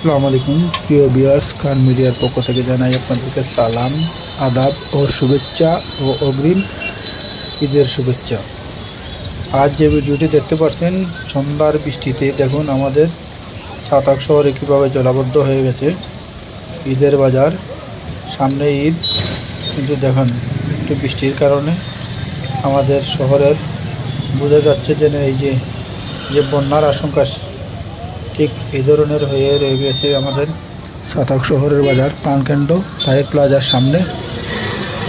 আসসালামু আলাইকুম প্রিয় ভিউয়ার্স, খান মিডিয়ার পক্ষ থেকে জানাই আপনাদেরকে সালাম, আদাব ও শুভেচ্ছা ও অগ্রিম ঈদের শুভেচ্ছা। আজ যে ভিডিওটি দেখতে পাচ্ছেন সন্ধ্যার বৃষ্টিতে দেখুন আমাদের সাতাক শহরে কীভাবে জলাবদ্ধ হয়ে গেছে। ঈদের বাজার, সামনে ঈদ, কিন্তু দেখুন একটু বৃষ্টির কারণে আমাদের শহরের বোঝা যাচ্ছে যে এই যে বন্যার আশঙ্কা ঠিক এই ধরনের হয়ে রয়ে গেছে আমাদের সাতাক শহরের বাজার প্রাণকেন্দ্র টায়ার প্লাজার সামনে।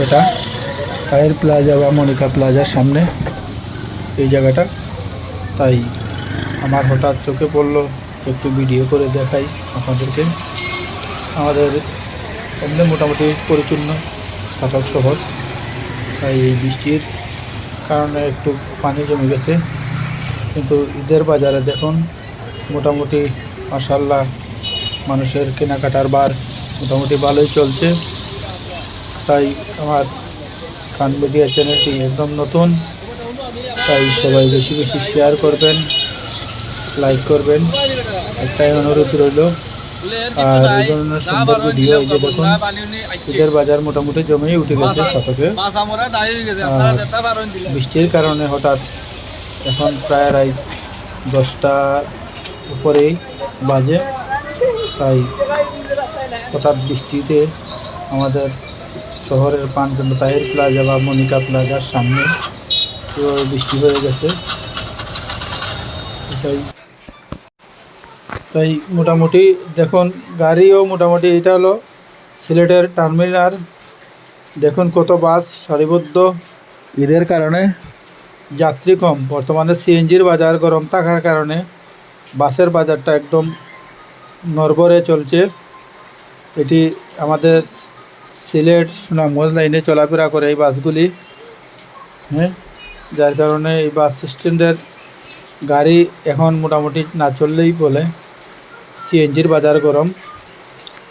এটা টায়ার প্লাজা বা মনিকা প্লাজার সামনে এই জায়গাটা। তাই আমার হঠাৎ চোখে পড়লো, একটু ভিডিও করে দেখাই আপনাদেরকে। আমাদের এমনি মোটামুটি পরিচ্ছন্ন সাতাক শহর, তাই এই বৃষ্টির কারণে একটু পানি জমে গেছে। কিন্তু ঈদের বাজারে দেখুন মোটামুটি মাশাআল্লাহ মানুষের কেনাকাটার বার মোটামুটি ভালোই চলছে। তাই আমার খান মিডিয়া চ্যানেলটি একদম নতুন, তাই সবাই বেশি বেশি শেয়ার করবেন, লাইক করবেন, একটাই অনুরোধ রইল। আর এই ধরনের সুন্দর ভিডিও এই যে দেখুন ঈদের বাজার মোটামুটি জমেই উঠে গেছে শতকে। আর বৃষ্টির কারণে হঠাৎ এখন প্রায় 10টা উপরেই বাজে, তাই হঠাৎ বৃষ্টিতে আমাদের শহরের প্রাণকেন্দ্র তাহির প্লাজা বা মনিকা প্লাজার সামনে বৃষ্টি হয়ে গেছে। তাই মোটামুটি দেখুন গাড়িও মোটামুটি, এটা হলো সিলেটের টার্মিনাল। দেখুন কত বাস সারিবদ্ধ। ঈদের কারণে যাত্রী কম, বর্তমানে সিএনজির বাজার গরম থাকার কারণে বাসের বাজারটা একদম নড়বড়ে চলছে। এটি আমাদের সিলেট সুনামগঞ্জ লাইনে চলাফেরা করে এই বাসগুলি, যার কারণে এই বাস স্ট্যান্ডের গাড়ি এখন মোটামুটি না চললেই বলে। সিএনজির বাজার গরম,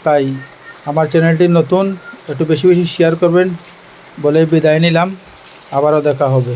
তাই আমার চ্যানেলটি নতুন, একটু বেশি বেশি শেয়ার করবেন বলে বিদায় নিলাম। আবারও দেখা হবে।